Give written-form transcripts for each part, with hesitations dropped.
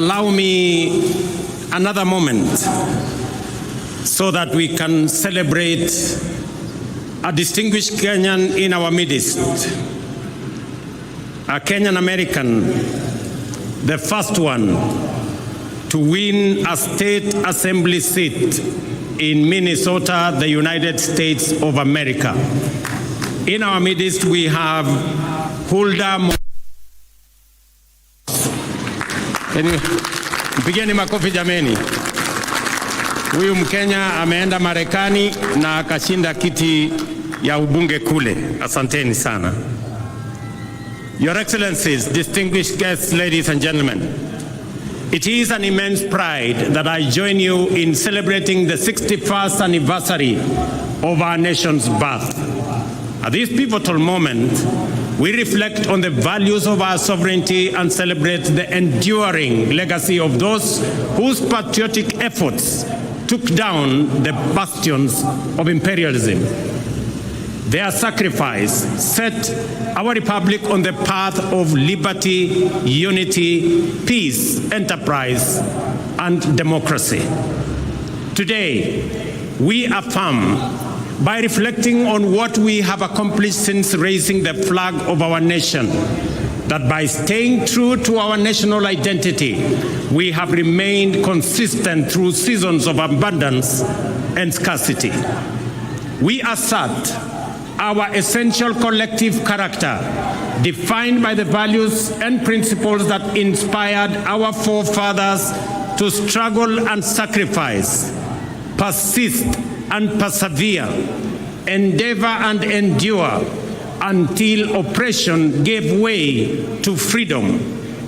Allow me another moment so that we can celebrate a distinguished Kenyan in our midst, a Kenyan American, the first one to win a state assembly seat in Minnesota, the United States of America. In our midst, we have Hulda. Mpigeni makofi jameni. Huyu Mkenya ameenda Marekani na akashinda kiti ya ubunge kule. Asanteni sana. Your Excellencies, distinguished guests, ladies and gentlemen, it is an immense pride that I join you in celebrating the 61st anniversary of our nation's birth. At this pivotal moment, we reflect on the values of our sovereignty and celebrate the enduring legacy of those whose patriotic efforts took down the bastions of imperialism. Their sacrifice set our republic on the path of liberty, unity, peace, enterprise, and democracy. Today, we affirm, by reflecting on what we have accomplished since raising the flag of our nation, that by staying true to our national identity, we have remained consistent through seasons of abundance and scarcity. We assert our essential collective character, defined by the values and principles that inspired our forefathers to struggle and sacrifice, persist and persevere, endeavor and endure until oppression gave way to freedom,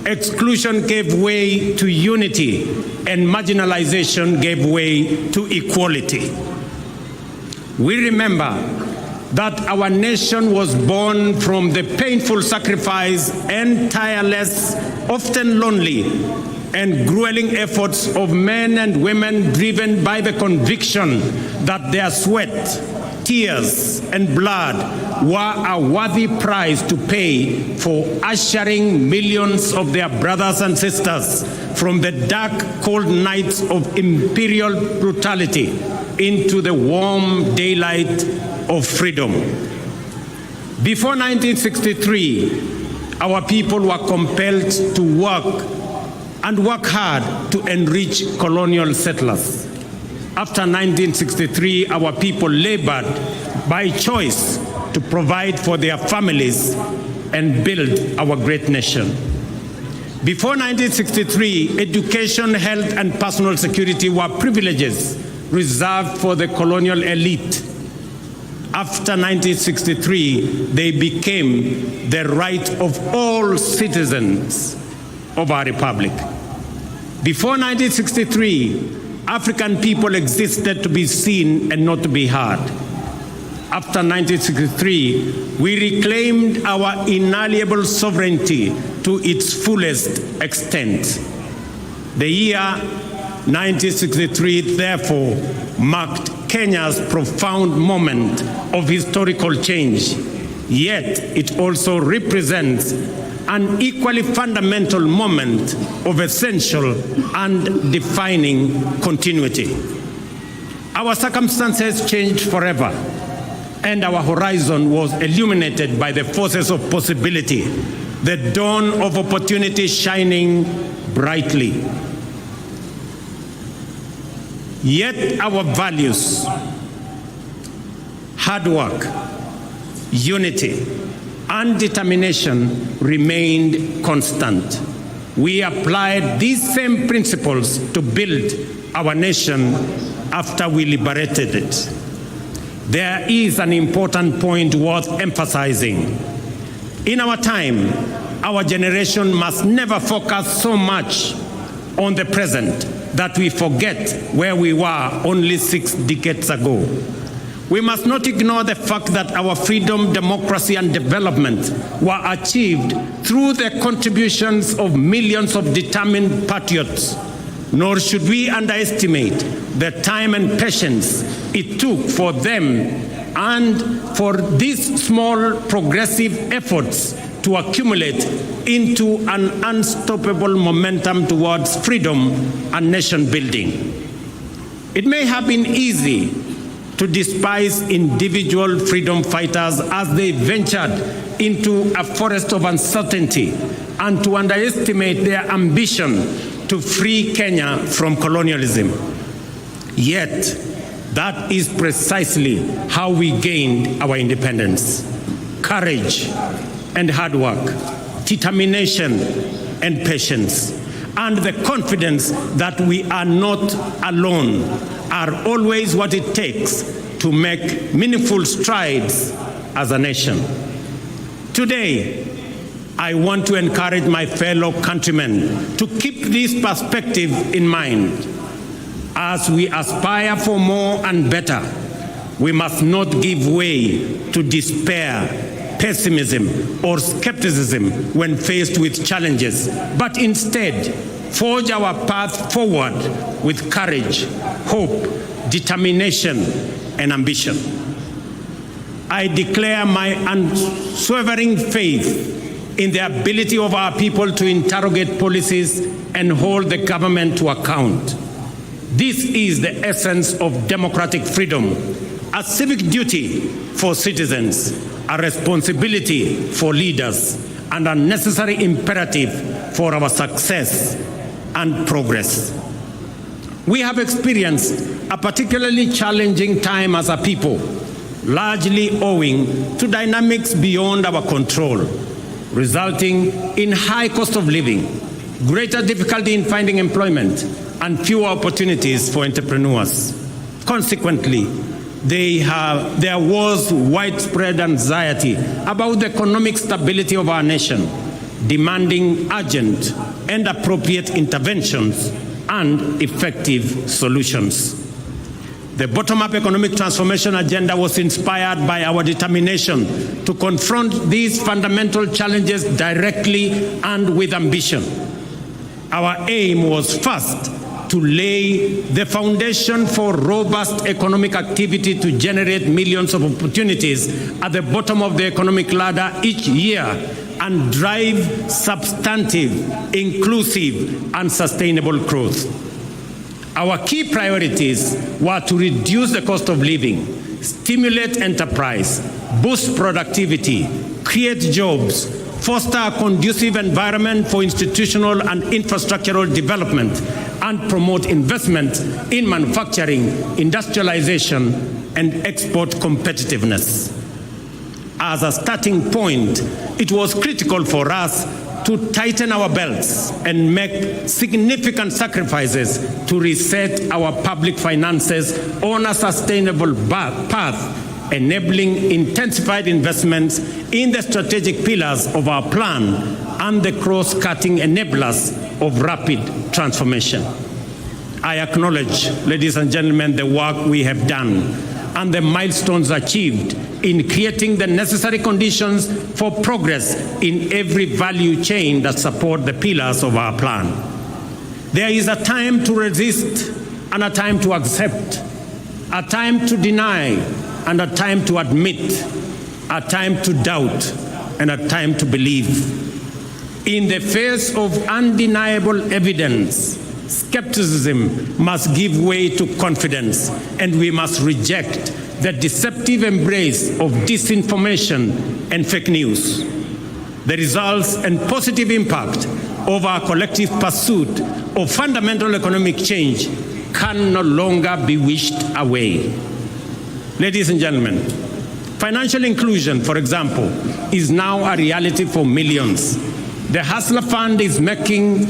exclusion gave way to unity, and marginalization gave way to equality. We remember that our nation was born from the painful sacrifice and tireless, often lonely, and grueling efforts of men and women driven by the conviction that their sweat, tears, and blood were a worthy price to pay for ushering millions of their brothers and sisters from the dark, cold nights of imperial brutality into the warm daylight of freedom. Before 1963, our people were compelled to work hard to enrich colonial settlers. After 1963, our people labored by choice to provide for their families and build our great nation. Before 1963, education, health, and personal security were privileges reserved for the colonial elite. After 1963, they became the right of all citizens of our republic. Before 1963, African people existed to be seen and not to be heard. After 1963, we reclaimed our inalienable sovereignty to its fullest extent. The year 1963, therefore, marked Kenya's profound moment of historical change, yet it also represents an equally fundamental moment of essential and defining continuity. Our circumstances changed forever, and our horizon was illuminated by the forces of possibility, the dawn of opportunity shining brightly. Yet our values, hard work, unity, and determination remained constant. We applied these same principles to build our nation after we liberated it. There is an important point worth emphasizing. In our time, our generation must never focus so much on the present that we forget where we were only 6 decades ago. We must not ignore the fact that our freedom, democracy, and development were achieved through the contributions of millions of determined patriots, nor should we underestimate the time and patience it took for them and for these small progressive efforts to accumulate into an unstoppable momentum towards freedom and nation building. It may have been easy to despise individual freedom fighters as they ventured into a forest of uncertainty and to underestimate their ambition to free Kenya from colonialism. Yet, that is precisely how we gained our independence. Courage and hard work, determination and patience, and the confidence that we are not alone are always what it takes to make meaningful strides as a nation. Today, I want to encourage my fellow countrymen to keep this perspective in mind. As we aspire for more and better, we must not give way to despair, pessimism, or skepticism when faced with challenges, but instead forge our path forward with courage, hope, determination, and ambition. I declare my unswerving faith in the ability of our people to interrogate policies and hold the government to account. This is the essence of democratic freedom, a civic duty for citizens, a responsibility for leaders, and a necessary imperative for our success and progress. We have experienced a particularly challenging time as a people, largely owing to dynamics beyond our control, resulting in high cost of living, greater difficulty in finding employment, and fewer opportunities for entrepreneurs. Consequently, there was widespread anxiety about the economic stability of our nation, demanding urgent and appropriate interventions and effective solutions. The bottom-up economic transformation agenda was inspired by our determination to confront these fundamental challenges directly and with ambition. Our aim was first to lay the foundation for robust economic activity to generate millions of opportunities at the bottom of the economic ladder each year and drive substantive, inclusive, and sustainable growth. Our key priorities were to reduce the cost of living, stimulate enterprise, boost productivity, create jobs, foster a conducive environment for institutional and infrastructural development, and promote investment in manufacturing, industrialization, and export competitiveness. As a starting point, it was critical for us to tighten our belts and make significant sacrifices to reset our public finances on a sustainable path, enabling intensified investments in the strategic pillars of our plan and the cross-cutting enablers of rapid transformation. I acknowledge, ladies and gentlemen, the work we have done and the milestones achieved in creating the necessary conditions for progress in every value chain that support the pillars of our plan. There is a time to resist and a time to accept, a time to deny and a time to admit, a time to doubt and a time to believe. In the face of undeniable evidence, skepticism must give way to confidence, and we must reject the deceptive embrace of disinformation and fake news. The results and positive impact of our collective pursuit of fundamental economic change can no longer be wished away. Ladies and gentlemen, financial inclusion, for example, is now a reality for millions. The Hustler Fund is marking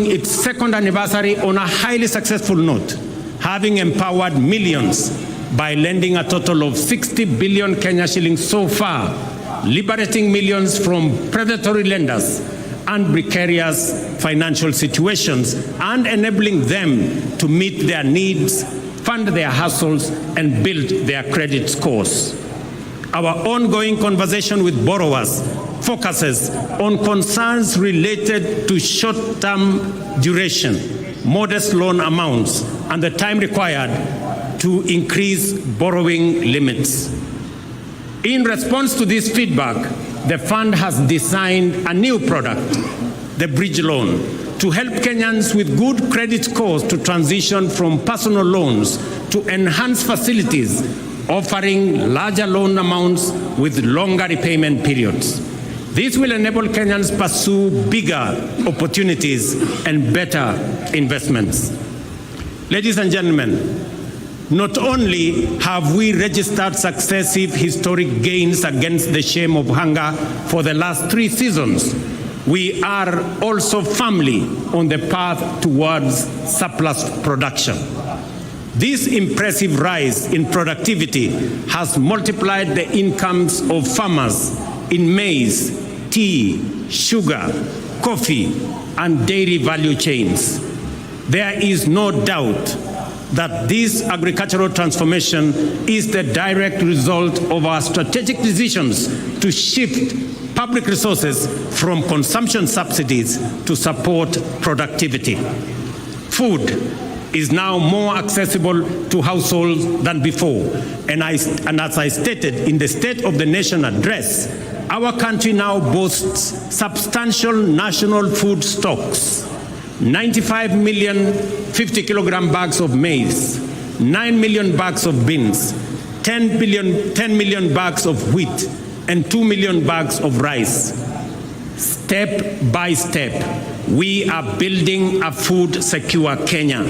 its second anniversary on a highly successful note, having empowered millions by lending a total of 60 billion Kenya shillings so far, liberating millions from predatory lenders and precarious financial situations and enabling them to meet their needs, fund their hustles, and build their credit scores. Our ongoing conversation with borrowers focuses on concerns related to short-term duration, modest loan amounts, and the time required to increase borrowing limits. In response to this feedback, the fund has designed a new product, the bridge loan, to help Kenyans with good credit scores to transition from personal loans to enhanced facilities offering larger loan amounts with longer repayment periods. This will enable Kenyans to pursue bigger opportunities and better investments. Ladies and gentlemen, not only have we registered successive historic gains against the shame of hunger for the last 3 seasons, we are also firmly on the path towards surplus production. This impressive rise in productivity has multiplied the incomes of farmers in maize, tea, sugar, coffee, and dairy value chains. There is no doubt that this agricultural transformation is the direct result of our strategic decisions to shift public resources from consumption subsidies to support productivity. Food is now more accessible to households than before. And as I stated in the State of the Nation address, our country now boasts substantial national food stocks: 95 million 50-kilogram bags of maize, 9 million bags of beans, 10 million bags of wheat, and 2 million bags of rice. Step by step, we are building a food-secure Kenya,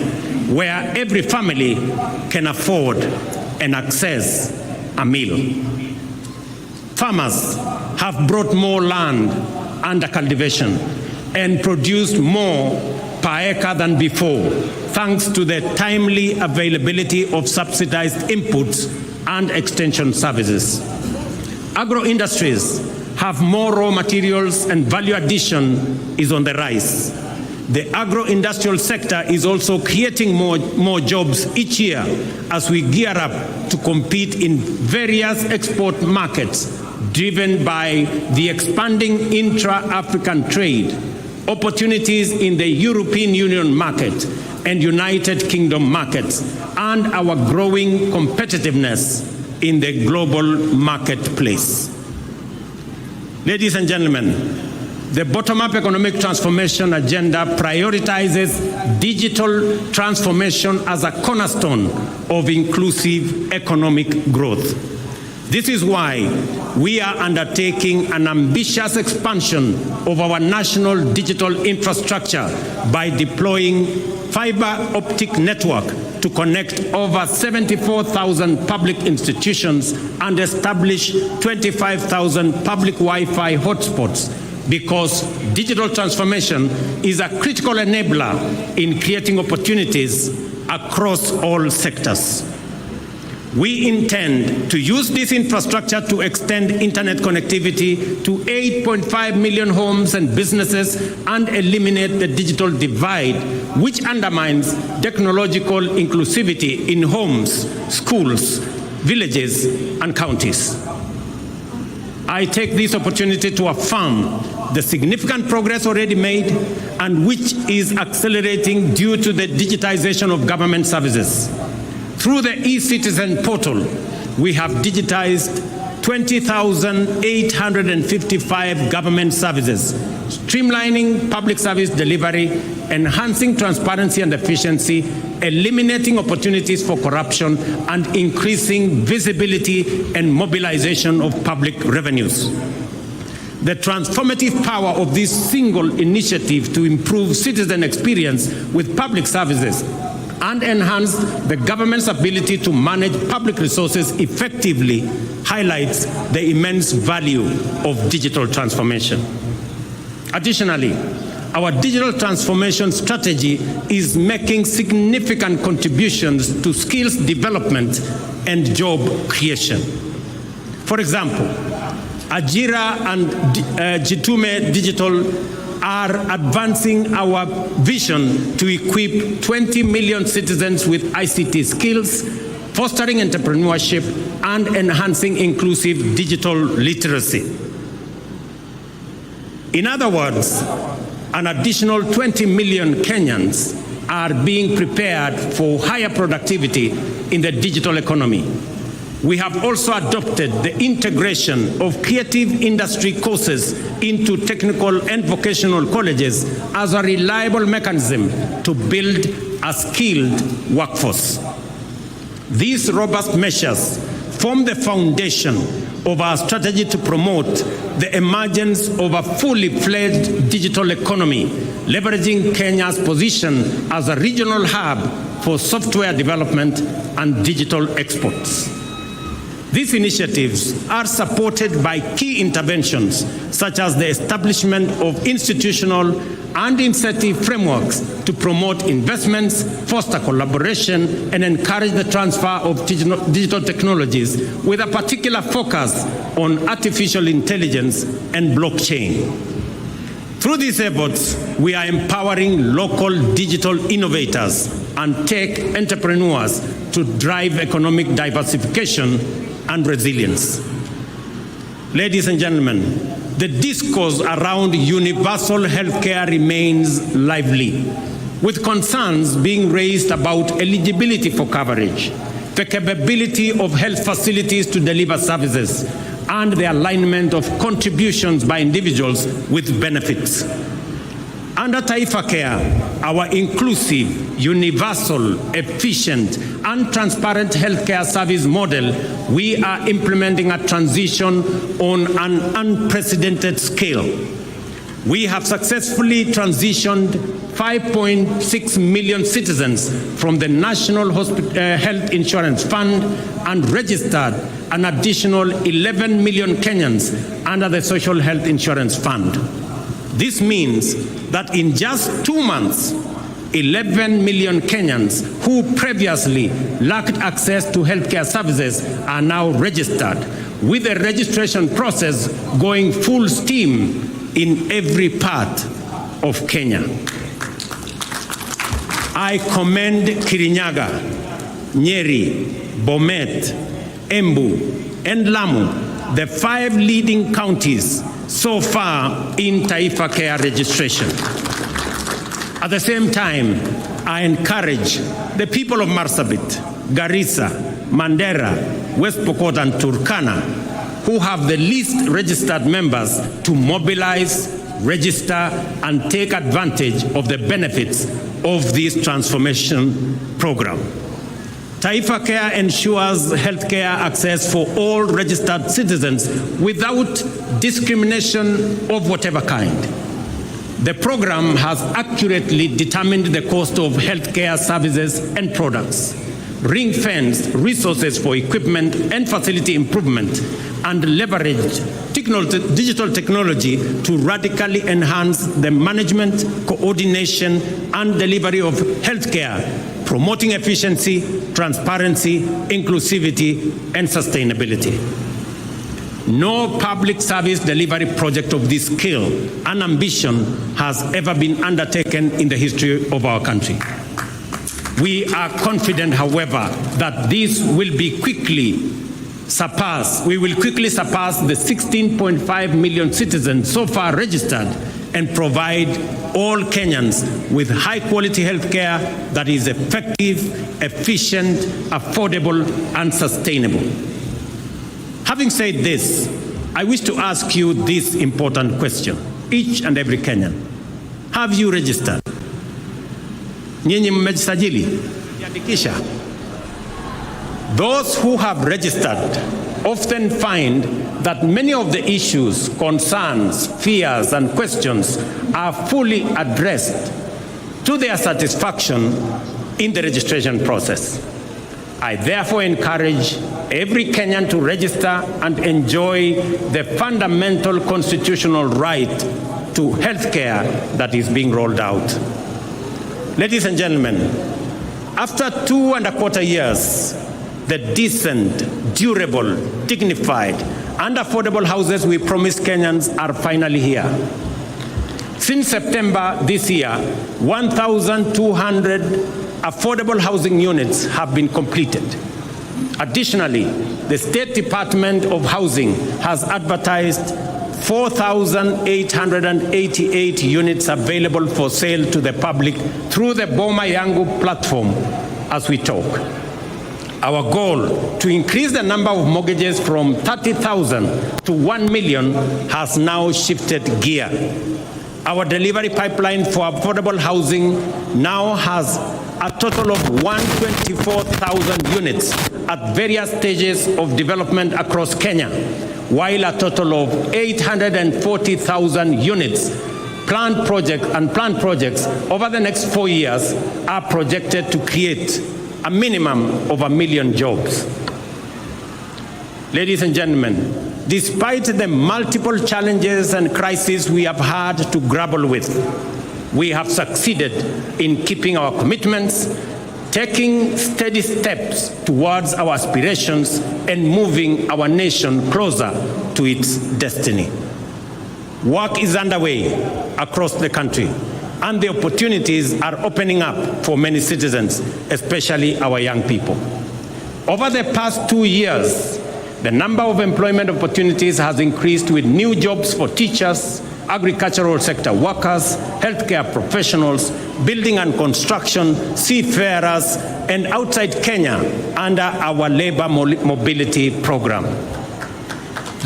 where every family can afford and access a meal. Farmers have brought more land under cultivation and produced more per acre than before, thanks to the timely availability of subsidized inputs and extension services. Agro-industries have more raw materials and value addition is on the rise. The agro-industrial sector is also creating more jobs each year as we gear up to compete in various export markets driven by the expanding intra-African trade, opportunities in the European Union market and United Kingdom markets, and our growing competitiveness in the global marketplace. Ladies and gentlemen, the bottom-up economic transformation agenda prioritizes digital transformation as a cornerstone of inclusive economic growth. This is why we are undertaking an ambitious expansion of our national digital infrastructure by deploying fiber optic network to connect over 74,000 public institutions and establish 25,000 public Wi-Fi hotspots, because digital transformation is a critical enabler in creating opportunities across all sectors. We intend to use this infrastructure to extend internet connectivity to 8.5 million homes and businesses and eliminate the digital divide, which undermines technological inclusivity in homes, schools, villages, and counties. I take this opportunity to affirm the significant progress already made and which is accelerating due to the digitization of government services. Through the eCitizen portal, we have digitized 20,855 government services, streamlining public service delivery, enhancing transparency and efficiency, eliminating opportunities for corruption, and increasing visibility and mobilization of public revenues. The transformative power of this single initiative to improve citizen experience with public services and enhance the government's ability to manage public resources effectively highlights the immense value of digital transformation. Additionally, our digital transformation strategy is making significant contributions to skills development and job creation. For example, Ajira and Jitume Digital are advancing our vision to equip 20 million citizens with ICT skills, fostering entrepreneurship, and enhancing inclusive digital literacy. In other words, an additional 20 million Kenyans are being prepared for higher productivity in the digital economy. We have also adopted the integration of creative industry courses into technical and vocational colleges as a reliable mechanism to build a skilled workforce. These robust measures form the foundation of our strategy to promote the emergence of a fully fledged digital economy, leveraging Kenya's position as a regional hub for software development and digital exports. These initiatives are supported by key interventions such as the establishment of institutional and incentive frameworks to promote investments, foster collaboration, and encourage the transfer of digital technologies with a particular focus on artificial intelligence and blockchain. Through these efforts, we are empowering local digital innovators and tech entrepreneurs to drive economic diversification and resilience. Ladies and gentlemen, the discourse around universal healthcare remains lively, with concerns being raised about eligibility for coverage, the capability of health facilities to deliver services, and the alignment of contributions by individuals with benefits. Under Taifa Care, our inclusive, universal, efficient, and transparent healthcare service model, we are implementing a transition on an unprecedented scale. We have successfully transitioned 5.6 million citizens from the National Health Insurance Fund and registered an additional 11 million Kenyans under the Social Health Insurance Fund. This means that in just 2 months, 11 million Kenyans who previously lacked access to healthcare services are now registered, with the registration process going full steam in every part of Kenya. I commend Kirinyaga, Nyeri, Bomet, Embu, and Lamu, the 5 leading counties so far in Taifa Care registration. At the same time, I encourage the people of Marsabit, Garissa, Mandera, West Pokot, and Turkana, who have the least registered members, to mobilize, register, and take advantage of the benefits of this transformation program. Taifa Care ensures healthcare access for all registered citizens without discrimination of whatever kind. The program has accurately determined the cost of healthcare services and products, ring-fenced resources for equipment and facility improvement, and leveraged digital technology to radically enhance the management, coordination, and delivery of healthcare, promoting efficiency, transparency, inclusivity, and sustainability. No public service delivery project of this scale and ambition has ever been undertaken in the history of our country. We are confident, however, that this will quickly surpass the 16.5 million citizens so far registered and provide all Kenyans with high-quality health care that is effective, efficient, affordable, and sustainable. Having said this, I wish to ask you this important question, each and every Kenyan. Have you registered? Nyinyi mmejisajili? Jiandikisha? Those who have registered often find that many of the issues, concerns, fears, and questions are fully addressed to their satisfaction in the registration process. I therefore encourage every Kenyan to register and enjoy the fundamental constitutional right to health care that is being rolled out. Ladies and gentlemen, after 2.25 years, the decent, durable, dignified, and affordable houses we promised Kenyans are finally here. Since September this year, 1,200 affordable housing units have been completed. Additionally, the State Department of Housing has advertised 4,888 units available for sale to the public through the Boma Yangu platform as we talk. Our goal to increase the number of mortgages from 30,000 to 1 million has now shifted gear. Our delivery pipeline for affordable housing now has a total of 124,000 units at various stages of development across Kenya, while a total of 840,000 units planned projects over the next 4 years are projected to create a minimum of 1 million jobs. Ladies and gentlemen, despite the multiple challenges and crises we have had to grapple with, we have succeeded in keeping our commitments, taking steady steps towards our aspirations, and moving our nation closer to its destiny. Work is underway across the country, and the opportunities are opening up for many citizens, especially our young people. Over the past 2 years, the number of employment opportunities has increased with new jobs for teachers, agricultural sector workers, healthcare professionals, building and construction, seafarers, and outside Kenya under our labor mobility program.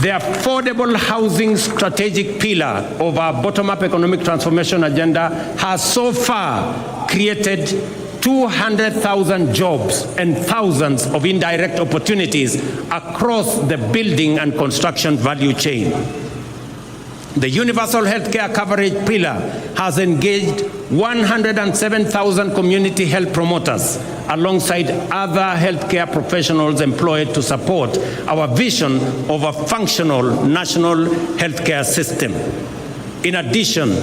The affordable housing strategic pillar of our bottom-up economic transformation agenda has so far created 200,000 jobs and thousands of indirect opportunities across the building and construction value chain. The universal healthcare coverage pillar has engaged 107,000 community health promoters alongside other healthcare professionals employed to support our vision of a functional national healthcare system. In addition,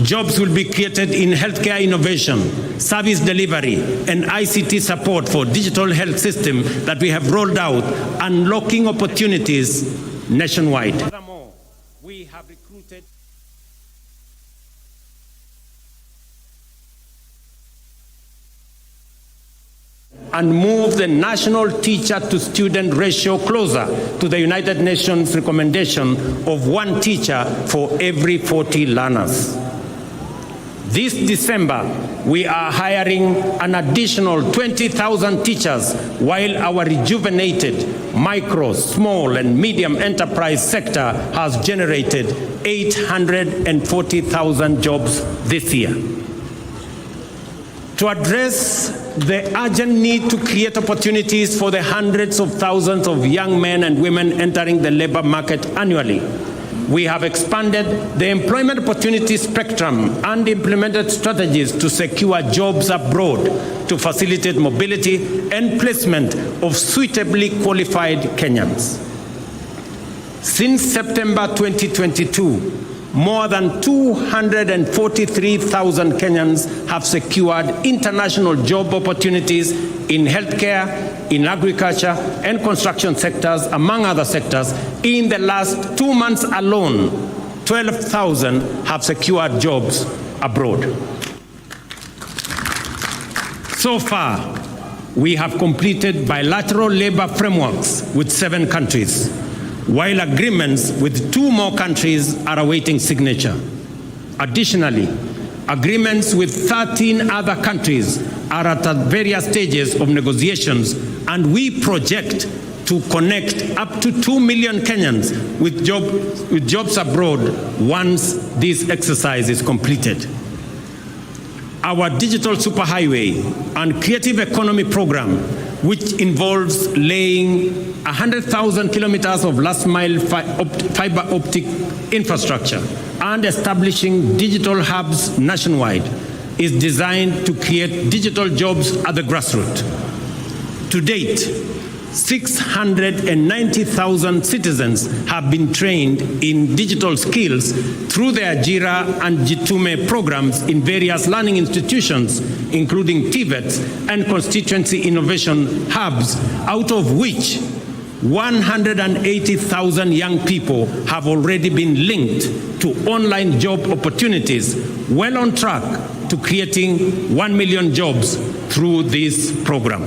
jobs will be created in healthcare innovation, service delivery, and ICT support for digital health system that we have rolled out, unlocking opportunities nationwide. Furthermore, we have recruited and move the national teacher-to-student ratio closer to the United Nations recommendation of 1 teacher for every 40 learners. This December, we are hiring an additional 20,000 teachers, while our rejuvenated micro, small, and medium enterprise sector has generated 840,000 jobs this year. To address the urgent need to create opportunities for the hundreds of thousands of young men and women entering the labor market annually, we have expanded the employment opportunity spectrum and implemented strategies to secure jobs abroad to facilitate mobility and placement of suitably qualified Kenyans. Since September 2022, more than 243,000 Kenyans have secured international job opportunities in healthcare, in agriculture, and construction sectors, among other sectors. In the last 2 months alone, 12,000 have secured jobs abroad. So far, we have completed bilateral labor frameworks with 7 countries, while agreements with 2 more countries are awaiting signature. Additionally, agreements with 13 other countries are at various stages of negotiations, and we project to connect up to 2 million Kenyans with jobs abroad once this exercise is completed. Our digital superhighway and creative economy program, which involves laying 100,000 kilometers of last-mile fiber optic infrastructure and establishing digital hubs nationwide, is designed to create digital jobs at the grassroots. To date, 690,000 citizens have been trained in digital skills through the Ajira and Jitume programs in various learning institutions, including TVETs and constituency innovation hubs, out of which 180,000 young people have already been linked to online job opportunities, well on track to creating 1 million jobs through this program.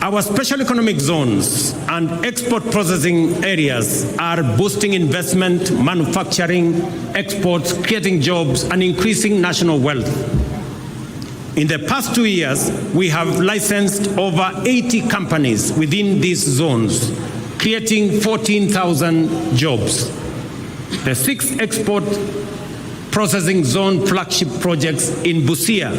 Our special economic zones and export processing areas are boosting investment, manufacturing, exports, creating jobs, and increasing national wealth. In the past 2 years, we have licensed over 80 companies within these zones, creating 14,000 jobs. The 6 export processing zone flagship projects in Busia,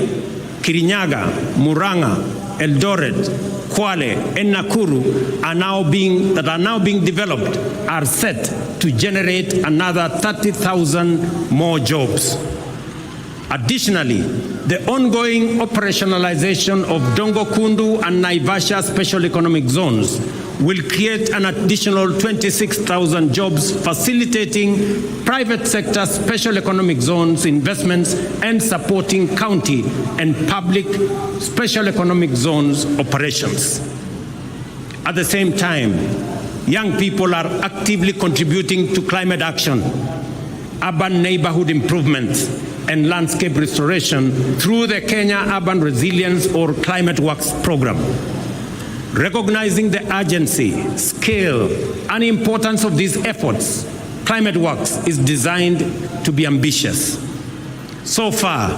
Kirinyaga, Murang'a, Eldoret, Kwale, and Nakuru are now being developed are set to generate another 30,000 more jobs. Additionally, the ongoing operationalization of Dongo Kundu and Naivasha special economic zones will create an additional 26,000 jobs, facilitating private sector special economic zones investments and supporting county and public special economic zones operations. At the same time, young people are actively contributing to climate action, urban neighborhood improvements, and landscape restoration through the Kenya Urban Resilience or Climate Works program. Recognizing the urgency, scale, and importance of these efforts, Climate Works is designed to be ambitious. So far,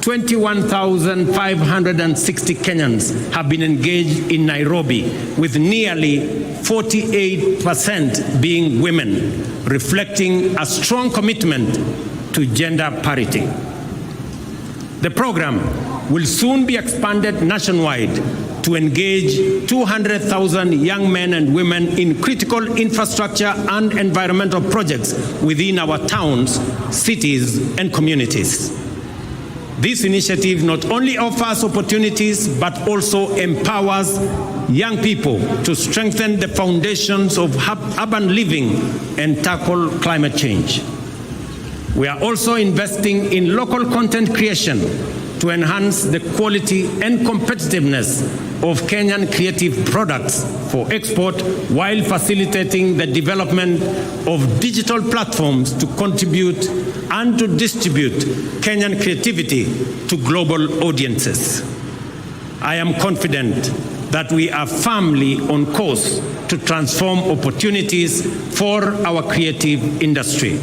21,560 Kenyans have been engaged in Nairobi, with nearly 48% being women, reflecting a strong commitment to gender parity. The program will soon be expanded nationwide to engage 200,000 young men and women in critical infrastructure and environmental projects within our towns, cities, and communities. This initiative not only offers opportunities, but also empowers young people to strengthen the foundations of urban living and tackle climate change. We are also investing in local content creation to enhance the quality and competitiveness of Kenyan creative products for export, while facilitating the development of digital platforms to contribute and to distribute Kenyan creativity to global audiences. I am confident that we are firmly on course to transform opportunities for our creative industry.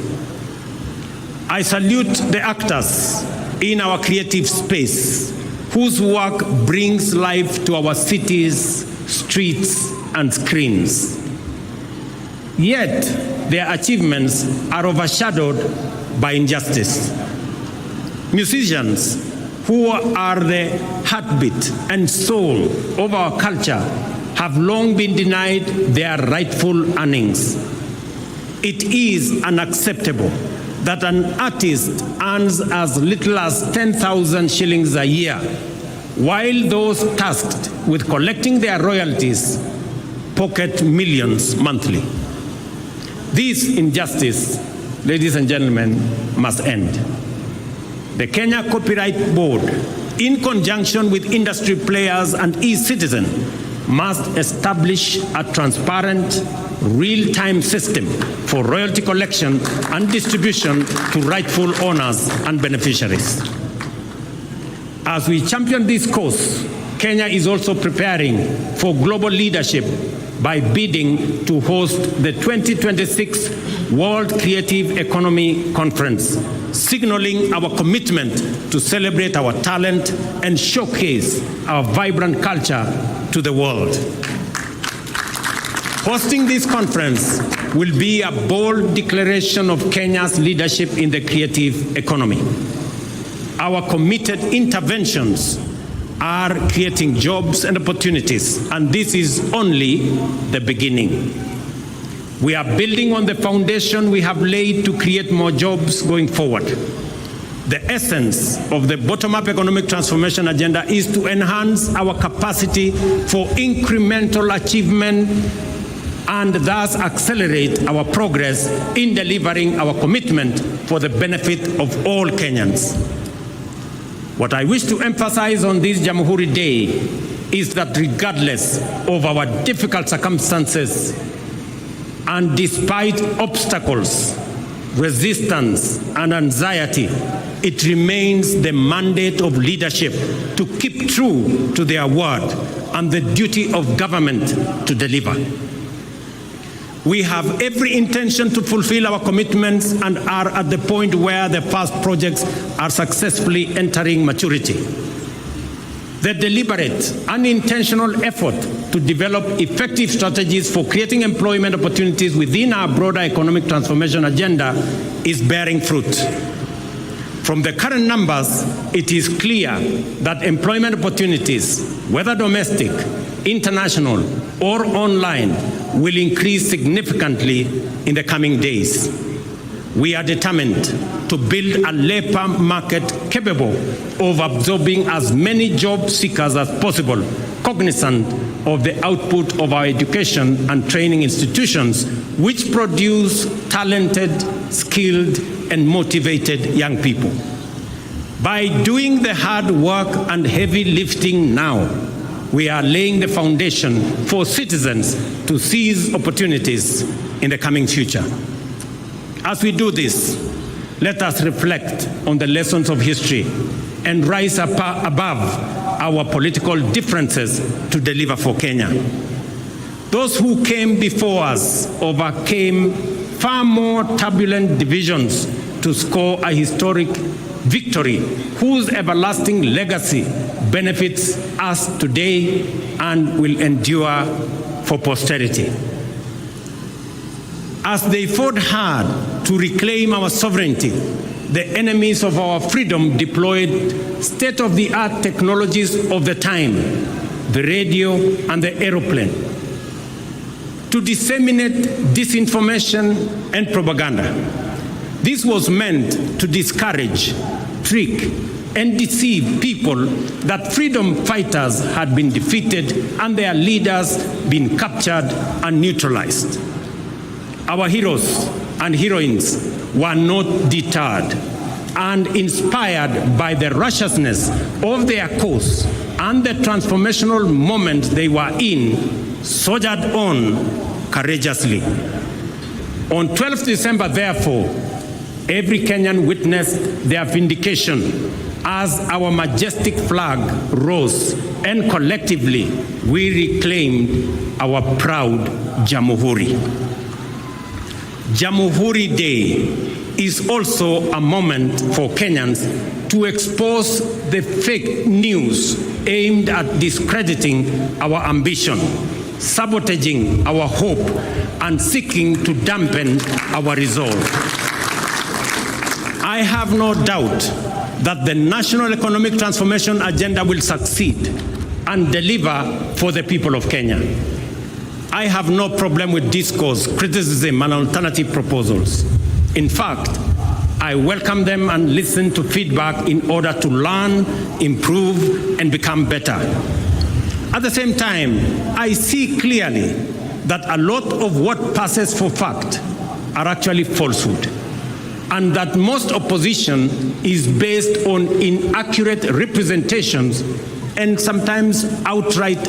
I salute the actors in our creative space whose work brings life to our cities, streets, and screens. Yet, their achievements are overshadowed by injustice. Musicians, who are the heartbeat and soul of our culture, have long been denied their rightful earnings. It is unacceptable that an artist earns as little as 10,000 shillings a year, while those tasked with collecting their royalties pocket millions monthly. This injustice, ladies and gentlemen, must end. The Kenya Copyright Board, in conjunction with industry players and e-citizen, must establish a transparent, real-time system for royalty collection and distribution to rightful owners and beneficiaries. As we champion this cause, Kenya is also preparing for global leadership by bidding to host the 2026 World Creative Economy Conference, signaling our commitment to celebrate our talent and showcase our vibrant culture to the world. Hosting this conference will be a bold declaration of Kenya's leadership in the creative economy. Our committed interventions are creating jobs and opportunities, and this is only the beginning. We are building on the foundation we have laid to create more jobs going forward. The essence of the bottom-up economic transformation agenda is to enhance our capacity for incremental achievement and thus accelerate our progress in delivering our commitment for the benefit of all Kenyans. What I wish to emphasize on this Jamhuri Day is that regardless of our difficult circumstances and despite obstacles, resistance, and anxiety, it remains the mandate of leadership to keep true to their word and the duty of government to deliver. We have every intention to fulfill our commitments and are at the point where the first projects are successfully entering maturity. The deliberate and intentional effort to develop effective strategies for creating employment opportunities within our broader economic transformation agenda is bearing fruit. From the current numbers, it is clear that employment opportunities, whether domestic, international, or online, will increase significantly in the coming days. We are determined to build a labor market capable of absorbing as many job seekers as possible, cognizant of the output of our education and training institutions, which produce talented, skilled, and motivated young people. By doing the hard work and heavy lifting now, we are laying the foundation for citizens to seize opportunities in the coming future. As we do this, let us reflect on the lessons of history and rise above our political differences to deliver for Kenya. Those who came before us overcame far more turbulent divisions to score a historic victory whose everlasting legacy benefits us today and will endure for posterity. As they fought hard to reclaim our sovereignty, the enemies of our freedom deployed state-of-the-art technologies of the time, the radio and the aeroplane, to disseminate disinformation and propaganda. This was meant to discourage, trick, and deceive people that freedom fighters had been defeated and their leaders been captured and neutralized. Our heroes and heroines were not deterred and inspired by the righteousness of their cause and the transformational moment they were in, soldiered on courageously. On 12th December, therefore, every Kenyan witnessed their vindication as our majestic flag rose and collectively we reclaimed our proud Jamhuri. Jamhuri Day is also a moment for Kenyans to expose the fake news aimed at discrediting our ambition, sabotaging our hope, and seeking to dampen our resolve. I have no doubt that the National Economic Transformation Agenda will succeed and deliver for the people of Kenya. I have no problem with discourse, criticism, and alternative proposals. In fact, I welcome them and listen to feedback in order to learn, improve, and become better. At the same time, I see clearly that a lot of what passes for fact are actually falsehood, and that most opposition is based on inaccurate representations and sometimes outright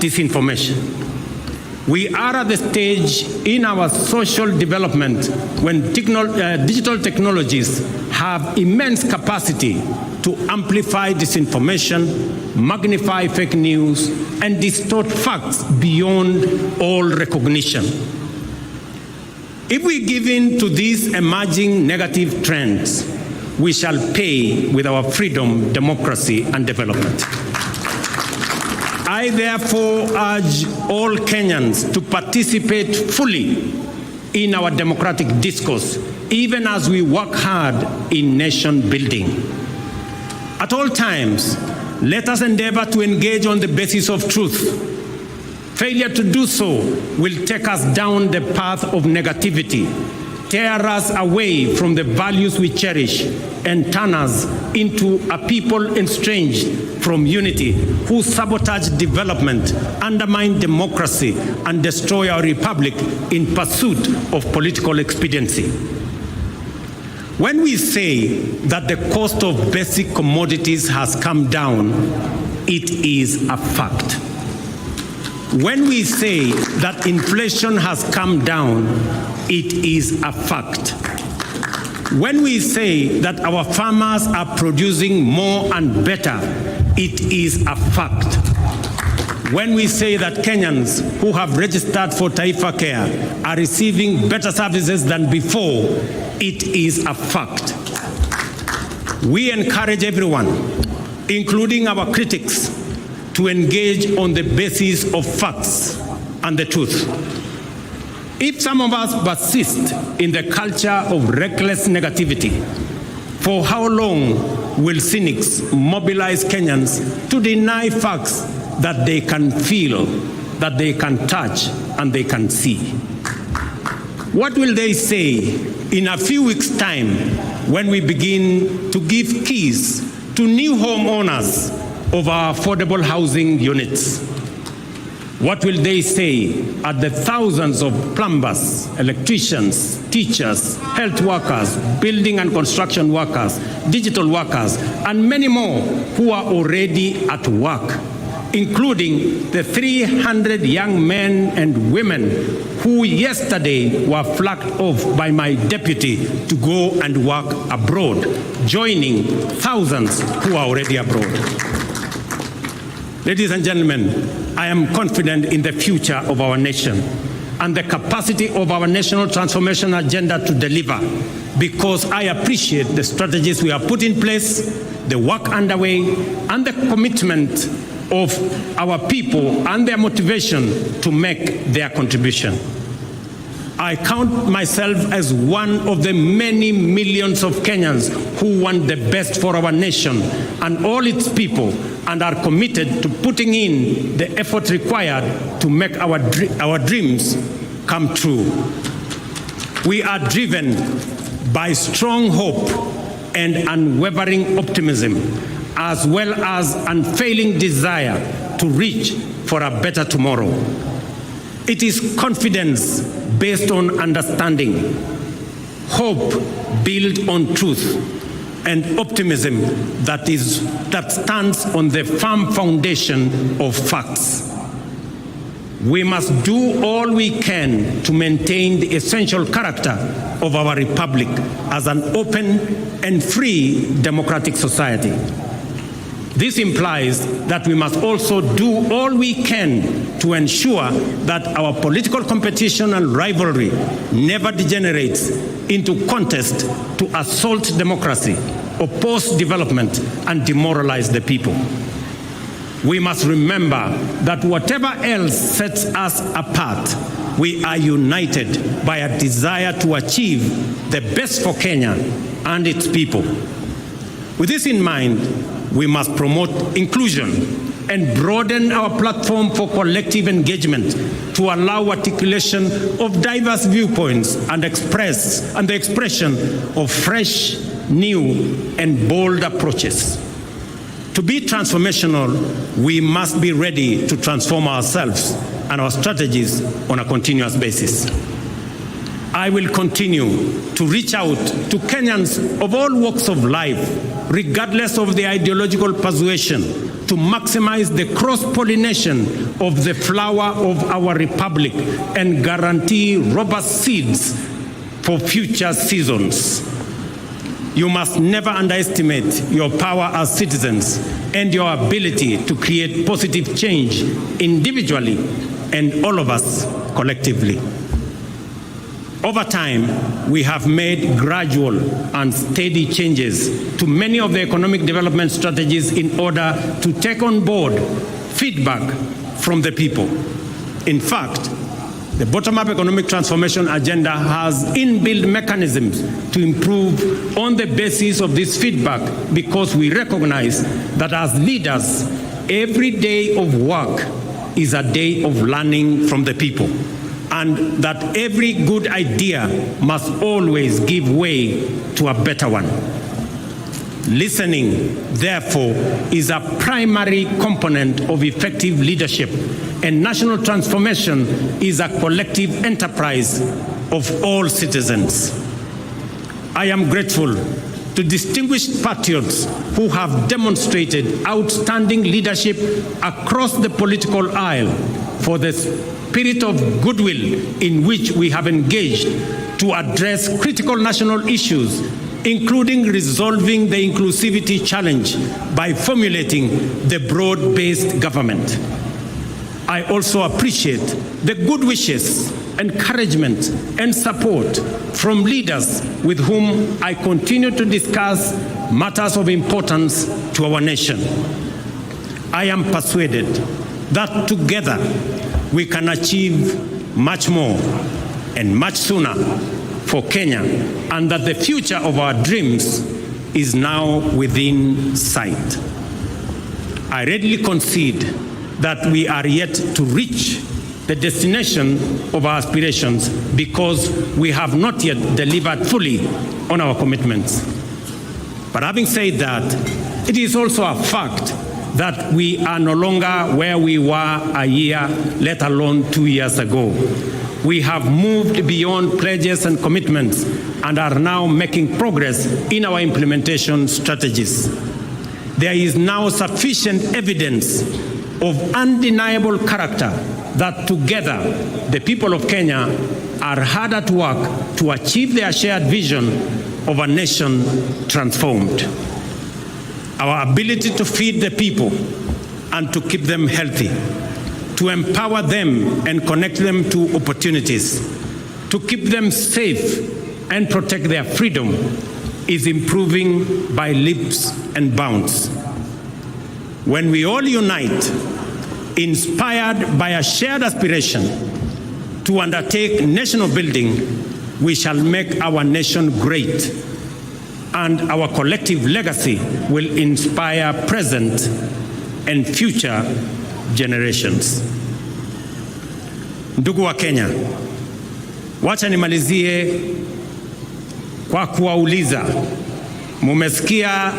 disinformation. We are at the stage in our social development when digital technologies have immense capacity to amplify disinformation, magnify fake news, and distort facts beyond all recognition. If we give in to these emerging negative trends, we shall pay with our freedom, democracy, and development. I therefore urge all Kenyans to participate fully in our democratic discourse, even as we work hard in nation building. At all times, let us endeavor to engage on the basis of truth. Failure to do so will take us down the path of negativity, tear us away from the values we cherish, and turn us into a people estranged from unity, who sabotage development, undermine democracy, and destroy our republic in pursuit of political expediency. When we say that the cost of basic commodities has come down, it is a fact. When we say that inflation has come down, it is a fact. When we say that our farmers are producing more and better, it is a fact. When we say that Kenyans who have registered for Taifa Care are receiving better services than before, it is a fact. We encourage everyone, including our critics, to engage on the basis of facts and the truth. If some of us persist in the culture of reckless negativity, for how long will cynics mobilize Kenyans to deny facts that they can feel, that they can touch, and they can see? What will they say in a few weeks' time when we begin to give keys to new homeowners of our affordable housing units? What will they say at the thousands of plumbers, electricians, teachers, health workers, building and construction workers, digital workers, and many more who are already at work, including the 300 young men and women who yesterday were flagged off by my deputy to go and work abroad, joining thousands who are already abroad. Ladies and gentlemen, I am confident in the future of our nation and the capacity of our national transformation agenda to deliver, because I appreciate the strategies we have put in place, the work underway, and the commitment of our people and their motivation to make their contribution. I count myself as one of the many millions of Kenyans who want the best for our nation and all its people, and are committed to putting in the effort required to make our dreams come true. We are driven by strong hope and unwavering optimism, as well as unfailing desire to reach for a better tomorrow. It is confidence based on understanding, hope built on truth, and optimism that stands on the firm foundation of facts. We must do all we can to maintain the essential character of our republic as an open and free democratic society. This implies that we must also do all we can to ensure that our political competition and rivalry never degenerates into contest to assault democracy, oppose development, and demoralize the people. We must remember that whatever else sets us apart, we are united by a desire to achieve the best for Kenya and its people. With this in mind, we must promote inclusion and broaden our platform for collective engagement to allow articulation of diverse viewpoints and the expression of fresh, new, and bold approaches. To be transformational, we must be ready to transform ourselves and our strategies on a continuous basis. I will continue to reach out to Kenyans of all walks of life, regardless of their ideological persuasion, to maximize the cross-pollination of the flower of our republic and guarantee robust seeds for future seasons. You must never underestimate your power as citizens and your ability to create positive change individually and all of us collectively. Over time, we have made gradual and steady changes to many of the economic development strategies in order to take on board feedback from the people. In fact, the bottom-up economic transformation agenda has inbuilt mechanisms to improve on the basis of this feedback, because we recognize that as leaders, every day of work is a day of learning from the people, and that every good idea must always give way to a better one. Listening, therefore, is a primary component of effective leadership, and national transformation is a collective enterprise of all citizens. I am grateful to distinguished patriots who have demonstrated outstanding leadership across the political aisle for the spirit of goodwill in which we have engaged to address critical national issues, including resolving the inclusivity challenge by formulating the broad-based government. I also appreciate the good wishes, encouragement, and support from leaders with whom I continue to discuss matters of importance to our nation. I am persuaded that together we can achieve much more and much sooner for Kenya, and that the future of our dreams is now within sight. I readily concede that we are yet to reach the destination of our aspirations because we have not yet delivered fully on our commitments. But having said that, it is also a fact that we are no longer where we were a year, let alone 2 years ago. We have moved beyond pledges and commitments and are now making progress in our implementation strategies. There is now sufficient evidence of undeniable character that together the people of Kenya are hard at work to achieve their shared vision of a nation transformed. Our ability to feed the people and to keep them healthy, to empower them and connect them to opportunities, to keep them safe and protect their freedom is improving by leaps and bounds. When we all unite, inspired by a shared aspiration to undertake national building, we shall make our nation great, and our collective legacy will inspire present and future generations. Ndugu wa Kenya, wacha nimalizie kwa kuwauliza, mumesikia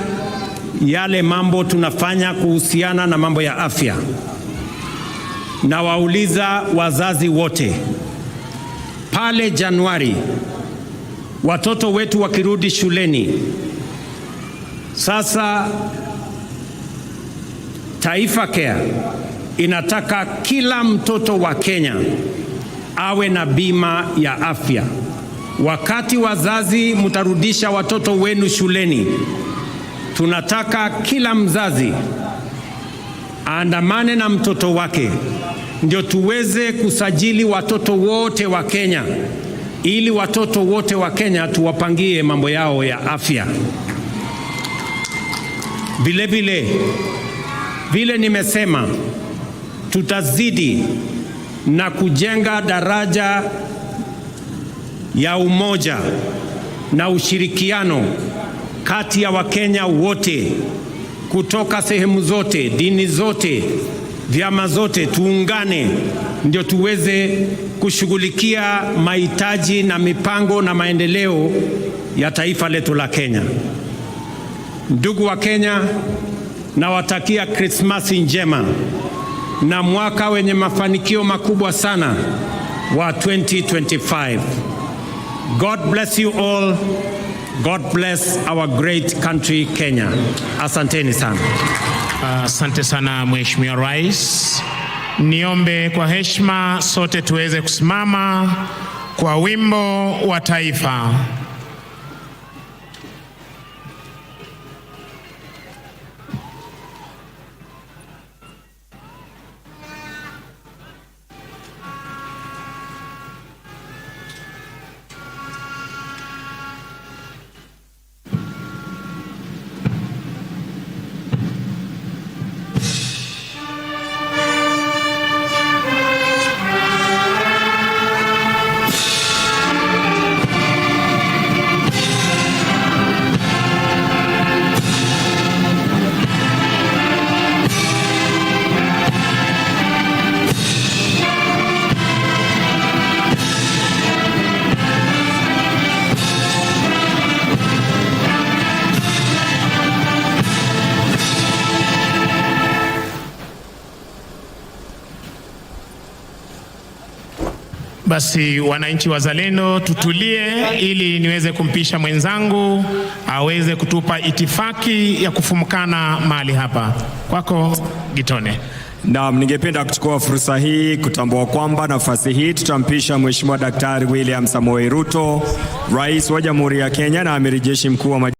yale mambo tunafanya kuhusiana na mambo ya afya. Na wauliza wazazi wote, pale Januari watoto wetu wakirudi shuleni, sasa Taifa Care inataka kila mtoto wa Kenya awe na bima ya afya. Wakati wazazi mtarudisha watoto wenu shuleni, tunataka kila mzazi aandamane na mtoto wake ndio tuweze kusajili watoto wote wa Kenya, ili watoto wote wa Kenya tuwapangie mambo yao ya afya. Vile nimesema, tutazidi na kujenga daraja ya umoja na ushirikiano kati ya Wakenya wote kutoka sehemu zote, dini zote, vyama zote. Tuungane ndio tuweze kushughulikia mahitaji na mipango na maendeleo ya taifa letu la Kenya. Ndugu wa Kenya, nawatakia Krismasi njema na mwaka wenye mafanikio makubwa sana wa 2025. God bless you all. God bless our great country Kenya. Asanteni sana. Asante sana Mheshimiwa Rais. Niombe kwa heshima sote tuweze kusimama kwa wimbo wa taifa. Basi wananchi wazalendo, tutulie ili niweze kumpisha mwenzangu aweze kutupa itifaki ya kufumukana mahali hapa. Kwako Gitone. Naam, ningependa kuchukua fursa hii kutambua kwamba nafasi hii tutampisha Mheshimiwa Daktari William Samoei Ruto, Rais wa Jamhuri ya Kenya na Amiri Jeshi Mkuu wa